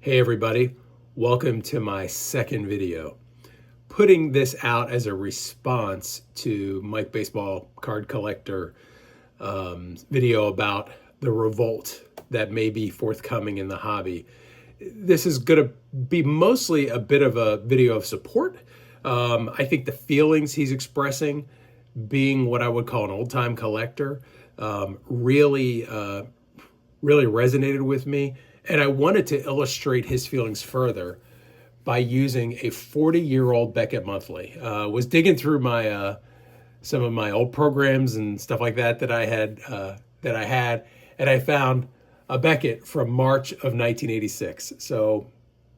Hey everybody, welcome to my second video. Putting this out as a response to Mike Baseball Card Collector video about the revolt that may be forthcoming in the hobby. This is going to be mostly a bit of a video of support. I think the feelings he's expressing, being what I would call an old-time collector, really resonated with me. And I wanted to illustrate his feelings further by using a 40-year-old Beckett Monthly. Was digging through my some of my old programs and stuff like that I had, and I found a Beckett from March of 1986. So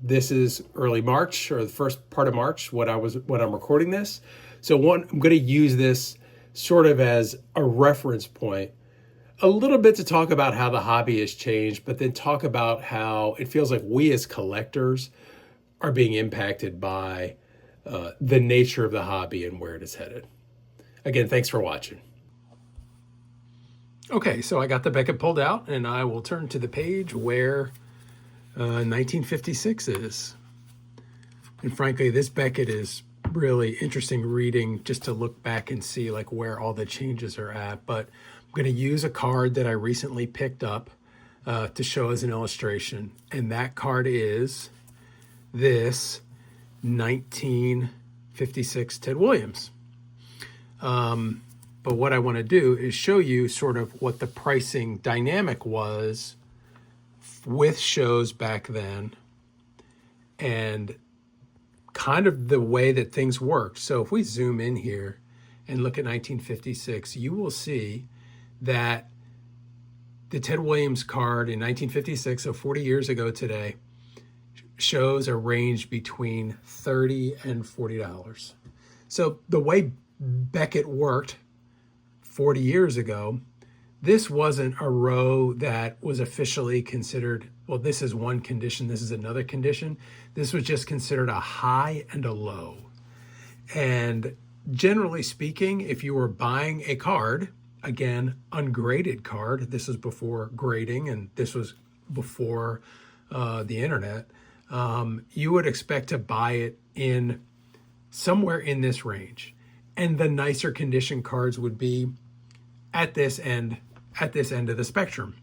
this is early March, or the first part of March when I'm recording this. So I'm going to use this sort of as a reference point, a little bit to talk about how the hobby has changed, but then talk about how it feels like we as collectors are being impacted by the nature of the hobby and where it is headed. Again, thanks for watching. Okay, so I got the Beckett pulled out, and I will turn to the page where 1956 is. And frankly, this Beckett is really interesting reading just to look back and see like where all the changes are at. But I'm going to use a card that I recently picked up to show as an illustration. And that card is this 1956 Ted Williams. But what I want to do is show you sort of what the pricing dynamic was with shows back then and kind of the way that things worked. So if we zoom in here and look at 1956, you will see that the Ted Williams card in 1956, so 40 years ago today, shows a range between $30 and $40. So the way Beckett worked 40 years ago, this wasn't a row that was officially considered, well, this is one condition, this is another condition. This was just considered a high and a low. And generally speaking, if you were buying a card, again, ungraded card, this was before grading and this was before the internet, you would expect to buy it in somewhere in this range. And the nicer condition cards would be at this end of the spectrum.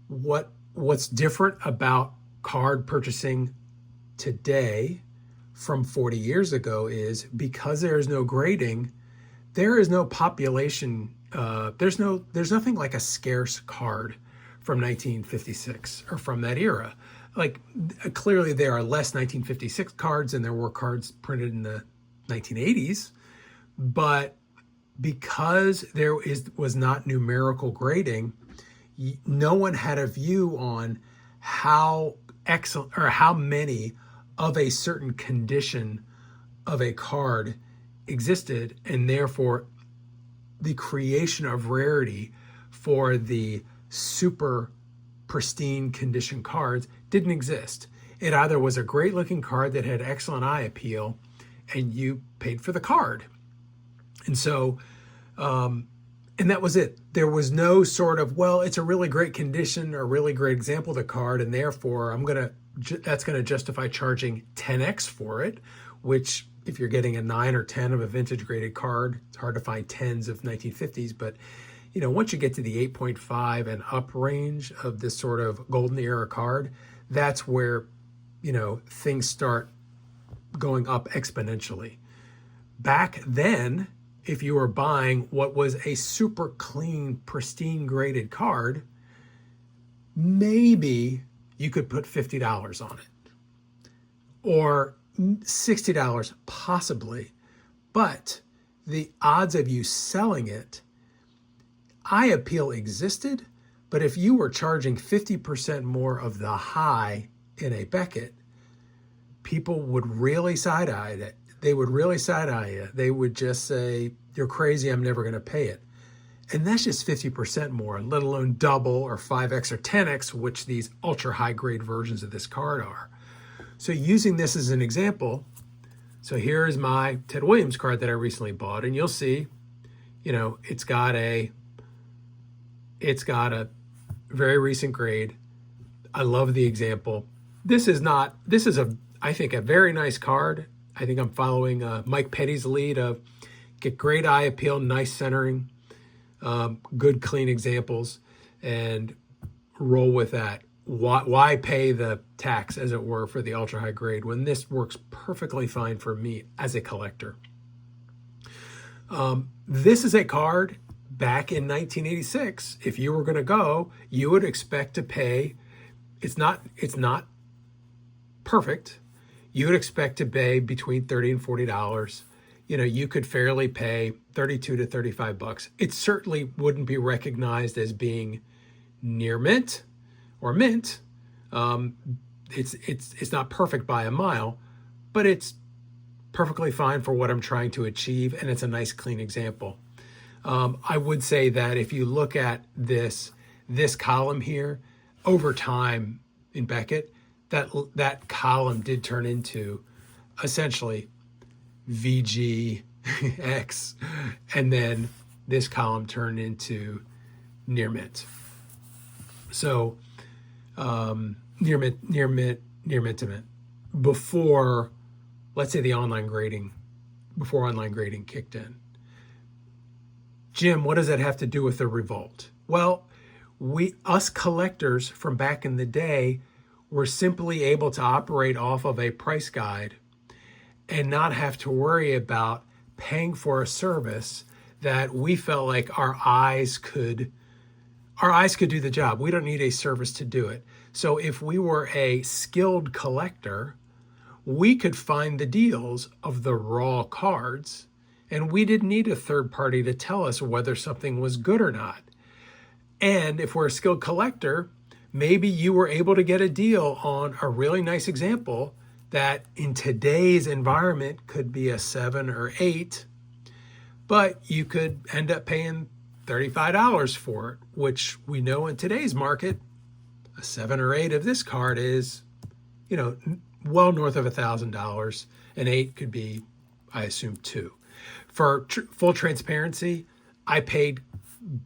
What's different about card purchasing today from 40 years ago is because there is no grading, there is no population, there's nothing like a scarce card from 1956 or from that era. Like clearly there are less 1956 cards than there were cards printed in the 1980s, but because there was not numerical grading, no one had a view on how excellent or how many of a certain condition of a card existed, and therefore the creation of rarity for the super pristine condition cards didn't exist. It either was a great looking card that had excellent eye appeal and you paid for the card. And so, and that was it. There was no sort of, well, it's a really great condition or really great example of the card, and therefore that's going to justify charging 10x for it, which if you're getting a 9 or 10 of a vintage graded card, it's hard to find 10s of 1950s, but you know, once you get to the 8.5 and up range of this sort of golden era card, that's where, you know, things start going up exponentially. Back then, if you were buying what was a super clean, pristine graded card, maybe you could put $50 on it or $60 possibly, but the odds of you selling it, eye appeal existed, but if you were charging 50% more of the high in a Beckett, people would really side-eye it. They would really side-eye you. They would just say, you're crazy, I'm never going to pay it. And that's just 50% more, let alone double or 5x or 10x, which these ultra high grade versions of this card are. So using this as an example, so here is my Ted Williams card that I recently bought, and you'll see, you know, it's got a very recent grade. I love the example. This is I think, a very nice card. I think I'm following Mike Petty's lead of get great eye appeal, nice centering, good clean examples, and roll with that. Why pay the tax, as it were, for the ultra high grade when this works perfectly fine for me as a collector? This is a card back in 1986. If you were going to go, you would expect to pay. It's not perfect. You would expect to pay between $30 and $40. You could fairly pay $32 to $35. It certainly wouldn't be recognized as being near mint or mint. It's not perfect by a mile, but it's perfectly fine for what I'm trying to achieve, and it's a nice, clean example. I would say that if you look at this column here, over time in Beckett, that column did turn into essentially VGX, and then this column turned into near mint. So near mint to mint before, let's say, before online grading kicked in. Jim, what does that have to do with the Revolt? Well, us collectors from back in the day were simply able to operate off of a price guide and not have to worry about paying for a service that we felt like our eyes could do the job. We don't need a service to do it. So if we were a skilled collector, we could find the deals of the raw cards, and we didn't need a third party to tell us whether something was good or not. And if we're a skilled collector, maybe you were able to get a deal on a really nice example that in today's environment could be a 7 or 8, but you could end up paying $35 for it, which we know in today's market, a 7 or 8 of this card is, well north of $1,000. An 8 could be, I assume, 2. For full transparency, I paid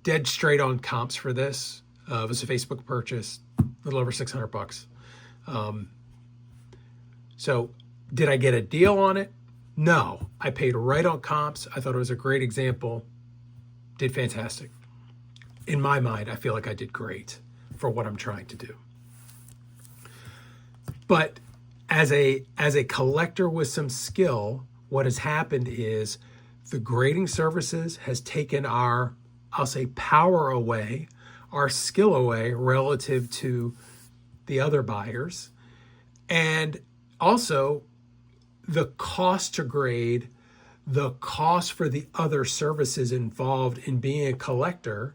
dead straight on comps for this. It was a Facebook purchase, a little over $600. So did I get a deal on it? No, I paid right on comps. I thought it was a great example. Did fantastic. In my mind, I feel like I did great for what I'm trying to do. But as a collector with some skill, what has happened is the grading services has taken our, I'll say, power away, our skill away relative to the other buyers. And also the cost to grade, the cost for the other services involved in being a collector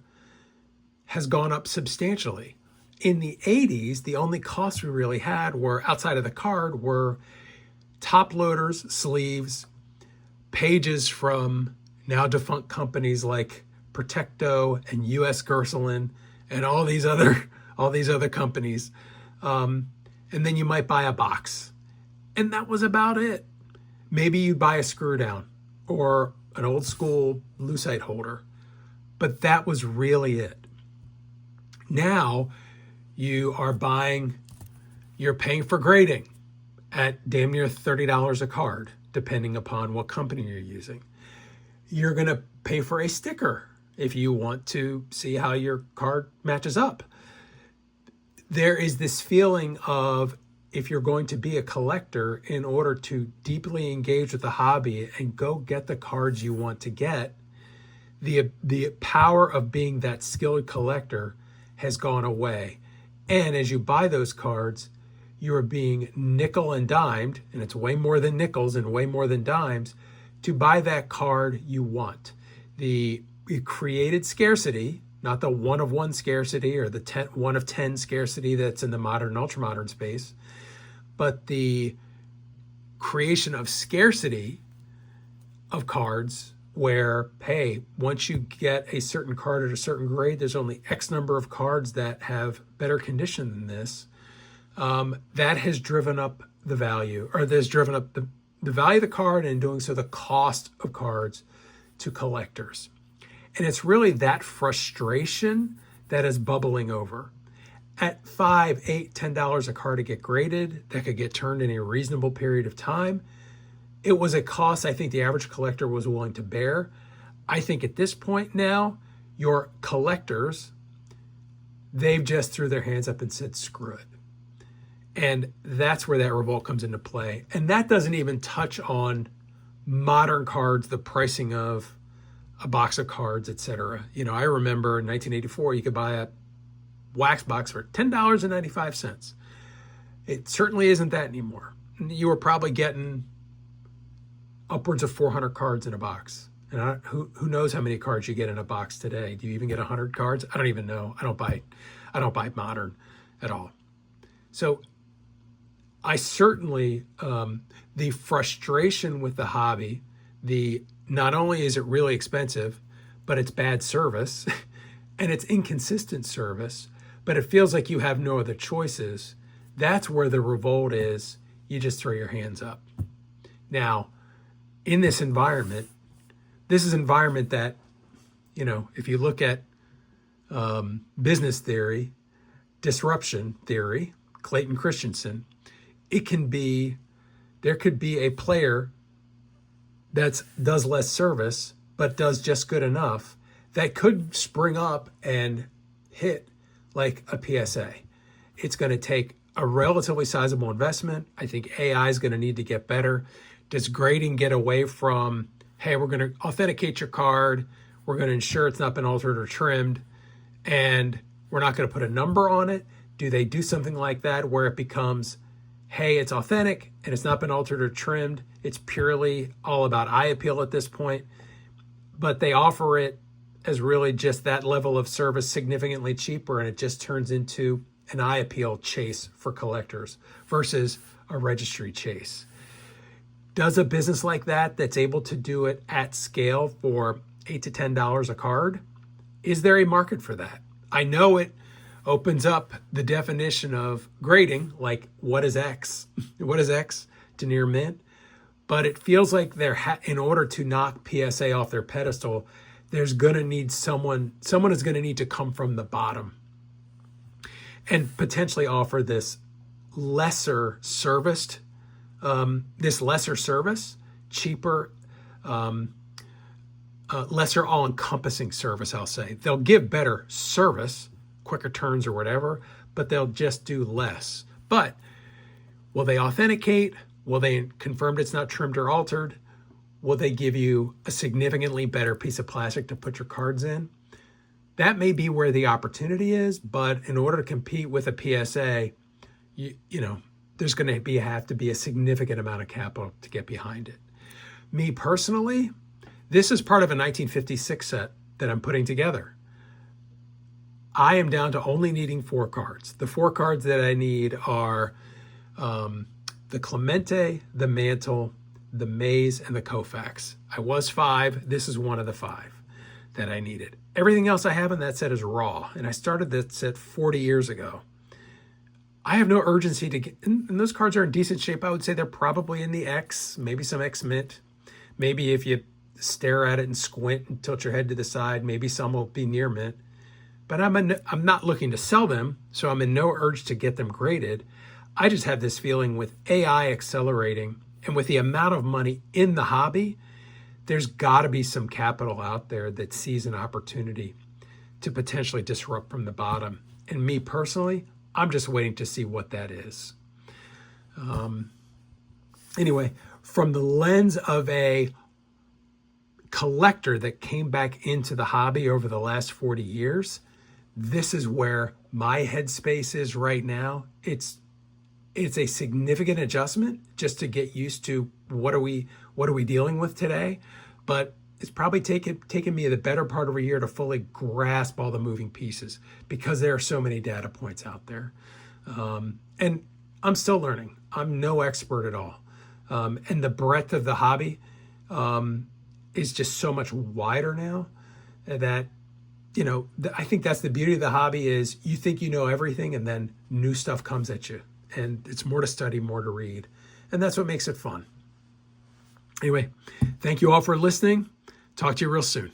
has gone up substantially. In the 80s, the only costs we really had were, outside of the card, were top loaders, sleeves, pages from now defunct companies like Protecto and US Gersolin and all these other companies. And then you might buy a box. And that was about it. Maybe you'd buy a screw down or an old school lucite holder, but that was really it. Now you're paying for grading at damn near $30 a card, depending upon what company you're using. You're going to pay for a sticker if you want to see how your card matches up. There is this feeling of, if you're going to be a collector, in order to deeply engage with the hobby and go get the cards you want to get, the power of being that skilled collector has gone away. And as you buy those cards, you are being nickel and dimed, and it's way more than nickels and way more than dimes, to buy that card you want. The created scarcity, not the one of one scarcity or the 1 of 10 scarcity that's in the modern and ultra-modern space, but the creation of scarcity of cards where, hey, once you get a certain card at a certain grade, there's only X number of cards that have better condition than this. That has driven up the value, or there's driven up the value of the card, and in doing so, the cost of cards to collectors. And it's really that frustration that is bubbling over. at $5, $8, $10 a card to get graded that could get turned in a reasonable period of time. It was a cost I think the average collector was willing to bear. I think at this point now, your collectors, they've just threw their hands up and said, screw it. And that's where that revolt comes into play. And that doesn't even touch on modern cards, the pricing of a box of cards, etc. I remember in 1984, you could buy a wax box for $10.95. It certainly isn't that anymore. You were probably getting upwards of 400 cards in a box. And who knows how many cards you get in a box today? Do you even get 100 cards? I don't even know. I don't buy modern at all. So I certainly, the frustration with the hobby, not only is it really expensive, but it's bad service and it's inconsistent service, but it feels like you have no other choices. That's where the revolt is. You just throw your hands up. Now, in this environment that, if you look at business theory, disruption theory, Clayton Christensen, there could be a player that does less service, but does just good enough that could spring up and hit like a PSA. It's going to take a relatively sizable investment. I think AI is going to need to get better. Does grading get away from, hey, we're going to authenticate your card, we're going to ensure it's not been altered or trimmed, and we're not going to put a number on it? Do they do something like that where it becomes, hey, it's authentic and it's not been altered or trimmed? It's purely all about eye appeal at this point, but they offer it as really just that level of service significantly cheaper, and it just turns into an eye appeal chase for collectors versus a registry chase. Does a business like that that's able to do it at scale for $8 to $10 a card, is there a market for that? I know it opens up the definition of grading, like what is X? What is X to near mint? But it feels like in order to knock PSA off their pedestal, there's going to need someone is going to need to come from the bottom and potentially offer this lesser service, cheaper, lesser all-encompassing service, I'll say. They'll give better service, quicker turns or whatever, but they'll just do less. But will they authenticate? Will they confirm it's not trimmed or altered? Will they give you a significantly better piece of plastic to put your cards in? That may be where the opportunity is, but in order to compete with a PSA, there's going to have to be a significant amount of capital to get behind it. Me personally, this is part of a 1956 set that I'm putting together. I am down to only needing 4 cards. The 4 cards that I need are the Clemente, the Mantle, the Maze, and the Koufax. I was 5. This is one of the 5 that I needed. Everything else I have in that set is raw, and I started that set 40 years ago. I have no urgency to get, and those cards are in decent shape. I would say they're probably in the X, maybe some X mint. Maybe if you stare at it and squint and tilt your head to the side, maybe some will be near mint. But I'm not looking to sell them, so I'm in no urge to get them graded. I just have this feeling with AI accelerating and with the amount of money in the hobby, there's got to be some capital out there that sees an opportunity to potentially disrupt from the bottom. And me personally, I'm just waiting to see what that is. Anyway, from the lens of a collector that came back into the hobby over the last 40 years, this is where my headspace is right now. It's a significant adjustment just to get used to what are we dealing with today, but it's probably taken me the better part of a year to fully grasp all the moving pieces because there are so many data points out there. And I'm still learning. I'm no expert at all. And the breadth of the hobby is just so much wider now that, I think that's the beauty of the hobby is you think you know everything and then new stuff comes at you. And it's more to study, more to read. And that's what makes it fun. Anyway, thank you all for listening. Talk to you real soon.